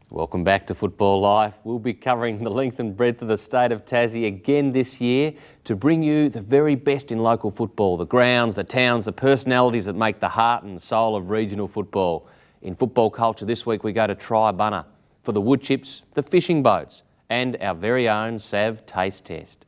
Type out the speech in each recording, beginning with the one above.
Welcome back to Football Life. We'll be covering the length and breadth of the state of Tassie again this year to bring you the very best in local football, the grounds, the towns, the personalities that make the heart and soul of regional football. In Football Culture this week we go to Triabunna for the wood chips, the fishing boats and our very own Sav Taste Test.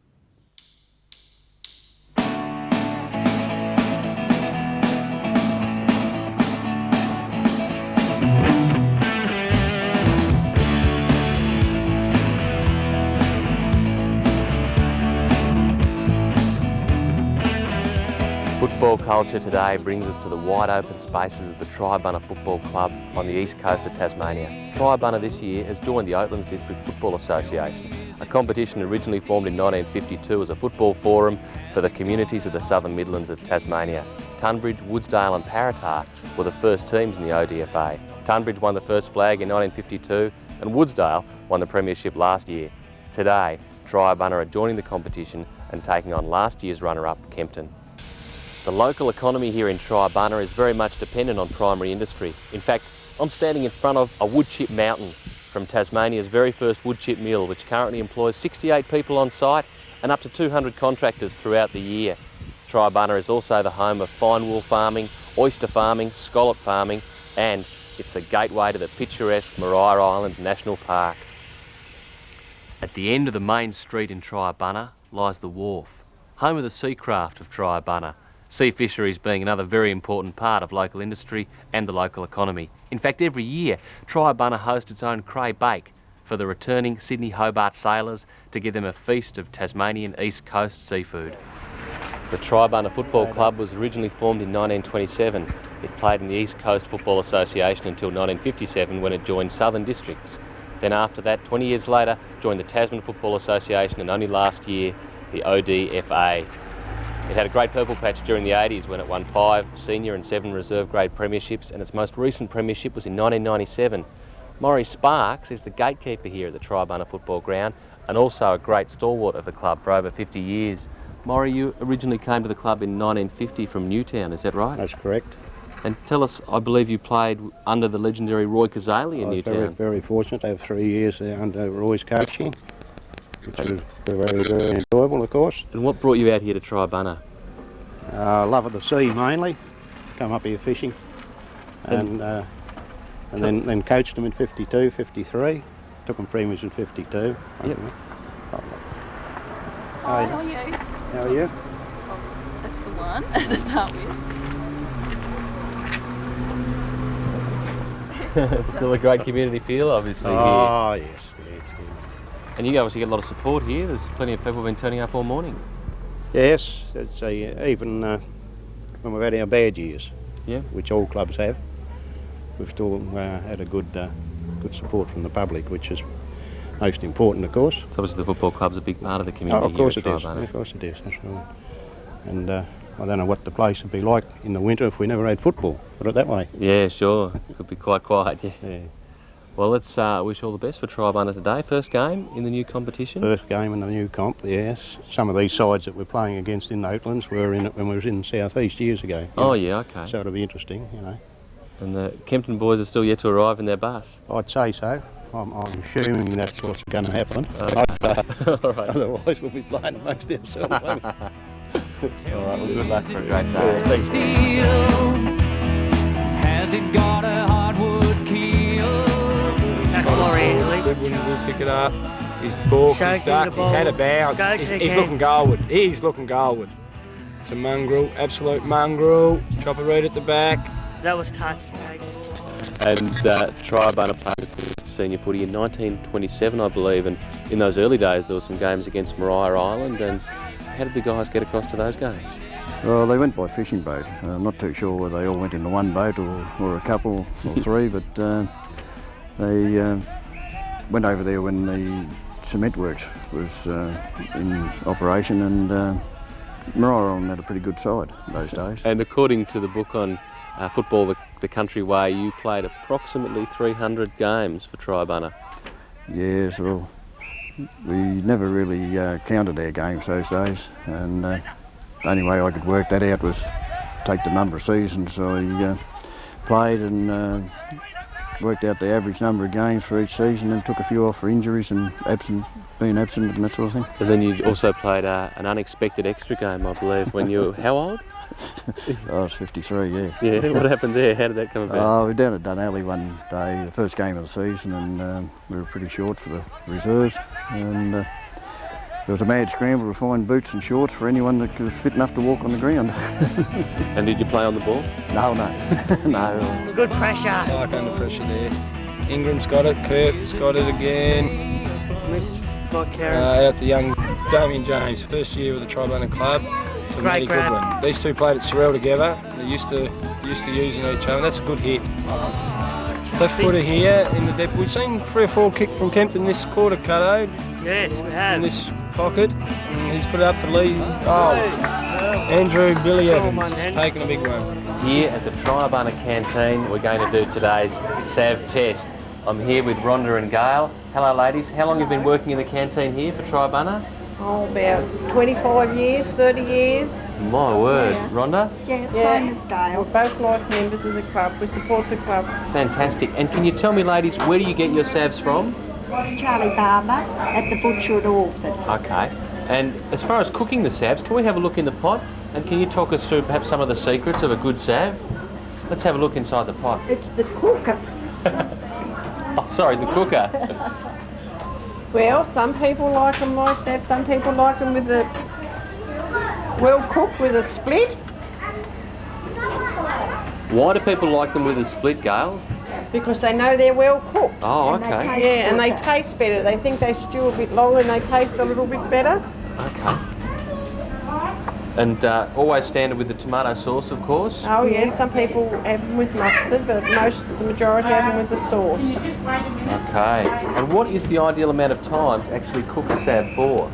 Football Culture today brings us to the wide open spaces of the Triabunna Football Club on the east coast of Tasmania. Triabunna this year has joined the Oatlands District Football Association, a competition originally formed in 1952 as a football forum for the communities of the southern Midlands of Tasmania. Tunbridge, Woodsdale and Paratar were the first teams in the ODFA. Tunbridge won the first flag in 1952 and Woodsdale won the premiership last year. Today, Triabunna are joining the competition and taking on last year's runner-up, Kempton. The local economy here in Triabunna is very much dependent on primary industry. In fact, I'm standing in front of a wood chip mountain from Tasmania's very first wood chip mill, which currently employs 68 people on site and up to 200 contractors throughout the year. Triabunna is also the home of fine wool farming, oyster farming, scallop farming, and it's the gateway to the picturesque Maurie Island National Park. At the end of the main street in Triabunna lies the wharf, home of the seacraft of Triabunna. Sea fisheries being another very important part of local industry and the local economy. In fact, every year, Triabunna hosts its own cray bake for the returning Sydney Hobart sailors to give them a feast of Tasmanian East Coast seafood. The Triabunna Football Club was originally formed in 1927. It played in the East Coast Football Association until 1957 when it joined Southern Districts. Then after that, 20 years later, joined the Tasman Football Association and only last year, the ODFA. It had a great purple patch during the 80s when it won 5 senior and 7 reserve grade premierships, and its most recent premiership was in 1997. Maurie Sparks is the gatekeeper here at the Triabunna Football Ground and also a great stalwart of the club for over 50 years. Maurie, you originally came to the club in 1950 from Newtown, is that right? That's correct. And tell us, I believe you played under the legendary Roy Cazaly in Newtown. I was very fortunate to have 3 years there under Roy's coaching, which was very, very enjoyable, of course. And what brought you out here to Triabunna? Love of the sea mainly. Come up here fishing, and then coached them in 52, 53. Took them premiers in 52. Yep. Hi, how are you? How are you? Well, that's for one to start with. Still a great community feel, obviously, here. Oh, yes. And you obviously get a lot of support here. There's plenty of people been turning up all morning. Yes, it's even when we've had our bad years, Yeah. which all clubs have, we've still had a good support from the public, which is most important, of course. So obviously the football club's a big part of the community. Of course here it at is. Triabunna. Of course it is. That's right. And I don't know what the place would be like in the winter if we never had football. Put it that way. Yeah, sure. It could be quite quiet. Yeah. Yeah. Well, let's wish all the best for Triabunna today. First game in the new competition. First game in the new comp. Yes. Some of these sides that we're playing against in Oatlands were in it when we was in South East years ago. Oh yeah, okay. So it'll be interesting, you know. And the Kempton boys are still yet to arrive in their bus. I'd say so. I'm assuming that's what's going to happen. All right. Otherwise, we'll be playing amongst ourselves. All right. Well, good luck for a great day. Thanks. Has it got a hardwood keel? We'll pick it up. He's balked, he's ducked, he's had a bounce. He's looking goalward. He's looking goalward. It's a mongrel, absolute mongrel. Chopper right at the back. That was touched. And Triabunna played senior footy in 1927, I believe, and in those early days there were some games against Maurie Island. And how did the guys get across to those games? Well, they went by fishing boat. I'm not too sure whether they all went in one boat or a couple or three, but they went over there when the cement works was in operation, and Maurie Island had a pretty good side those days. And according to the book on Football the Country Way, you played approximately 300 games for Triabunna. Yes, well, we never really counted our games those days, and the only way I could work that out was take the number of seasons I played and worked out the average number of games for each season and took a few off for injuries and being absent and that sort of thing. And then you also played an unexpected extra game, I believe, when you were how old? I was 53, yeah. Yeah, what happened there? How did that come about? We were down at Dunalley one day, the first game of the season, and we were pretty short for the reserves. And there was a mad scramble to find boots and shorts for anyone that was fit enough to walk on the ground. And did you play on the ball? No. No. Good pressure. Like under pressure there. Ingram's got it, Kirk's got it again. Out to young Damien James, first year with the Triabunna club. To Matty Goodwin. These two played at Sorrel together. They're used to using each other. That's a good hit. Left footer here in the depth. We've seen 3 or 4 kick from Kempton this quarter, Cutto. Yes, we have. In this pocket. And he's put it up for Lee. Oh, Andrew Billy Evans has taken a big one. Here at the Triabunna canteen, we're going to do today's SAV test. I'm here with Rhonda and Gail. Hello ladies, how long have you been working in the canteen here for Triabunna? Oh, about 25 years, 30 years. My word. Yeah. Rhonda? Yeah, same as We're Gail. both life members of the club. We support the club. Fantastic. And can you tell me ladies, where do you get your SAVs from? Charlie Barber at the Butcher at Orford. Okay. And as far as cooking the SAVs, can we have a look in the pot? And can you talk us through perhaps some of the secrets of a good SAV? Let's have a look inside the pot. It's the cooker. Oh, sorry, the cooker. Well, some people like them like that. Some people like them with a well cooked with a split. Why do people like them with a split, Gail? Because they know they're well cooked. Oh, And they okay. taste Yeah, and they better. taste better. They think they stew a bit longer and they taste a little bit better. Okay. And always standard with the tomato sauce, of course. Oh yes, some people have them with mustard, but the majority have them with the sauce. Okay. And what is the ideal amount of time to actually cook a SAV for?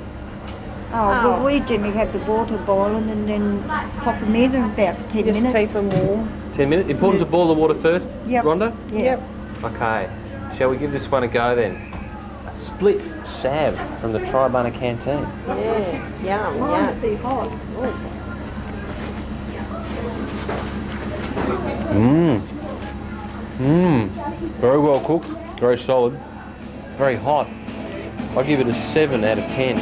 Well, we generally have the water boiling and then pop them in about 10 Just minutes. keep them warm. 10 minutes? Important to boil the water first, Yep. Rhonda? Yeah. Yep. Okay. Shall we give this one a go then? A split SAV from the Triabunna canteen. Yeah. Yum, Might yum. be hot. Very well cooked, very solid, very hot. I give it a 7 out of 10.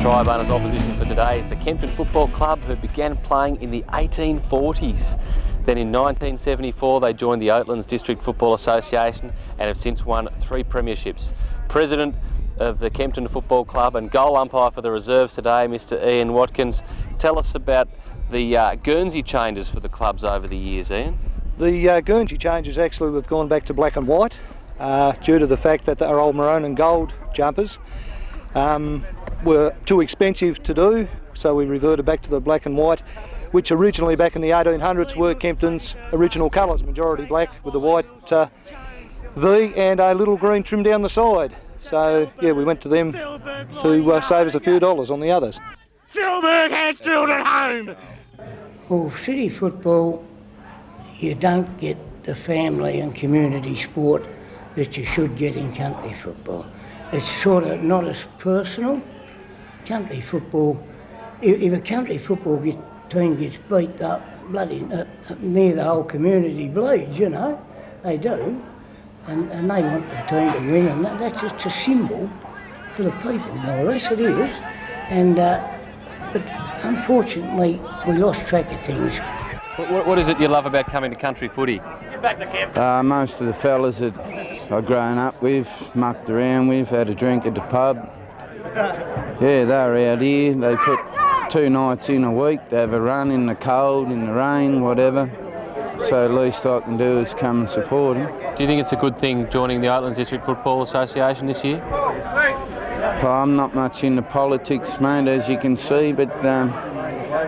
Triabunna's opposition for today is the Kempton Football Club, who began playing in the 1840s. Then in 1974 they joined the Oatlands District Football Association and have since won 3 premierships. President of the Kempton Football Club and goal umpire for the reserves today, Mr. Ian Watkins. Tell us about the Guernsey changes for the clubs over the years, Ian. The Guernsey changes, actually we've gone back to black and white due to the fact that our old maroon and gold jumpers were too expensive to do, so we reverted back to the black and white, which originally back in the 1800s were Kempton's original colours, majority black with a white V and a little green trim down the side. So yeah, we went to them to save us a few dollars on the others. Philberg has drilled at home. Well, city football, you don't get the family and community sport that you should get in country football. It's sort of not as personal. Country football, if a country football team gets beat up, bloody near the whole community bleeds, you know, they do. And they want the team to win, and that's just a symbol for the people, more or less it is. And but unfortunately, we lost track of things. What is it you love about coming to country footy? Most of the fellas that I've grown up with, mucked around with, had a drink at the pub. Yeah, they're out here. They put 2 nights in a week. They have a run in the cold, in the rain, whatever. So the least I can do is come and support them. Do you think it's a good thing joining the Oatlands District Football Association this year? Well, I'm not much into politics, mate, as you can see, but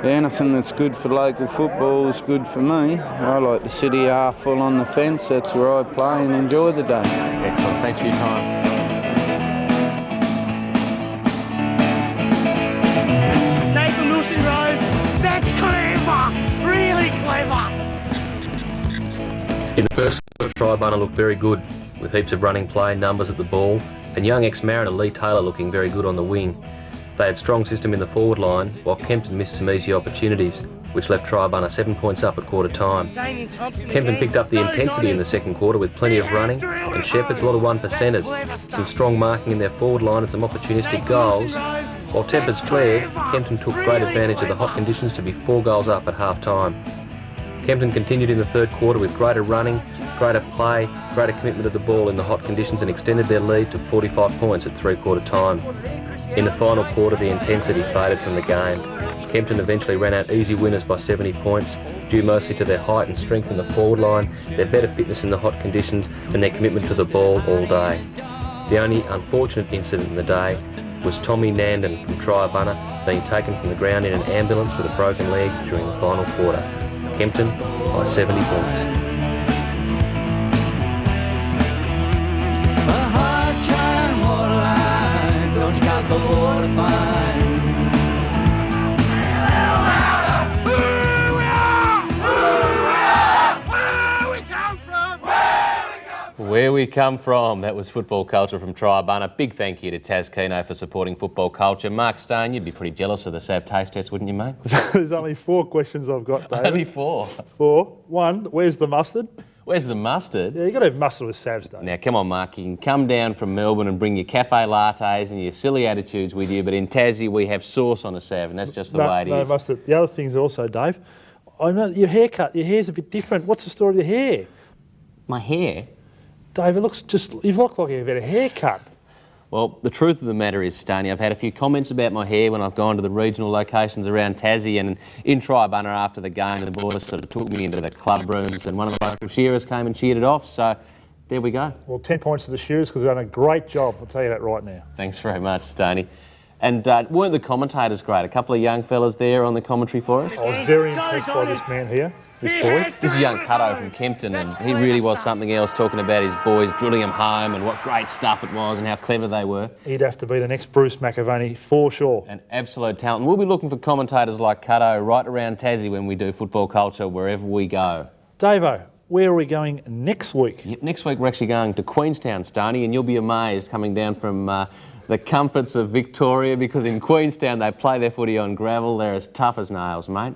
anything that's good for local football is good for me. I like to sit here half full on the fence. That's where I play and enjoy the day. Excellent. Thanks for your time. Nathan Wilson Road. That's clever. Really clever. In the first quarter, Triabunna looked very good, with heaps of running play, numbers at the ball, and young ex-Mariner Lee Taylor looking very good on the wing. They had strong system in the forward line, while Kempton missed some easy opportunities, which left Triabunna 7 points up at quarter time. Kempton picked up the intensity in the second quarter with plenty of running, and Shepherd's a lot of 1%ers, some strong marking in their forward line and some opportunistic goals. While tempers flared, Kempton took great advantage of the hot conditions to be 4 goals up at half-time. Kempton continued in the third quarter with greater running, greater play, greater commitment of the ball in the hot conditions and extended their lead to 45 points at three-quarter time. In the final quarter, the intensity faded from the game. Kempton eventually ran out easy winners by 70 points, due mostly to their height and strength in the forward line, their better fitness in the hot conditions and their commitment to the ball all day. The only unfortunate incident in the day was Tommy Nandon from Triabunna being taken from the ground in an ambulance with a broken leg during the final quarter. Kempton by 70 points. A hard shine waterline, don't you got the water fine? Where we come from, that was Football Culture from Triabunna. Big thank you to Taz Keno for supporting Football Culture. Mark Stone, you'd be pretty jealous of the SAV taste test, wouldn't you, mate? There's only 4 questions I've got, David. Only 4? 4. 1, where's the mustard? Where's the mustard? Yeah, you've got to have mustard with SAVs, Dave. Now, come on, Mark, you can come down from Melbourne and bring your cafe lattes and your silly attitudes with you, but in Tassie we have sauce on a SAV, and that's just the way it is. No mustard. The other thing's also, Dave, I know your haircut, your hair's a bit different. What's the story of your hair? My hair? Dave, it looks just, you look like you've had a haircut. Well, the truth of the matter is, Stoney, I've had a few comments about my hair when I've gone to the regional locations around Tassie, and in Triabunna after the game, the border sort of took me into the club rooms and one of the local shearers came and cheered it off, so there we go. Well, 10 points to the shearers because they've done a great job, I'll tell you that right now. Thanks very much, Stoney. And weren't the commentators great? A couple of young fellas there on the commentary for us? I was very impressed by this man here, this boy. This is young Cutto from Kempton, and he really was something else, talking about his boys drilling them home and what great stuff it was and how clever they were. He'd have to be the next Bruce McAvaney, for sure. An absolute talent. And we'll be looking for commentators like Cutto right around Tassie when we do Football Culture, wherever we go. Davo, where are we going next week? Yep, next week we're actually going to Queenstown, Stoney, and you'll be amazed coming down from the comforts of Victoria, because in Queenstown they play their footy on gravel. They're as tough as nails, mate.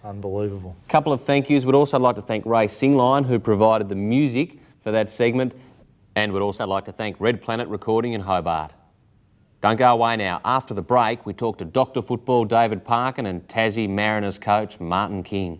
Unbelievable. A couple of thank yous. We'd also like to thank Ray Singline, who provided the music for that segment, and we'd also like to thank Red Planet Recording in Hobart. Don't go away now. After the break, we talk to Dr. Football David Parkin and Tassie Mariners coach Martin King.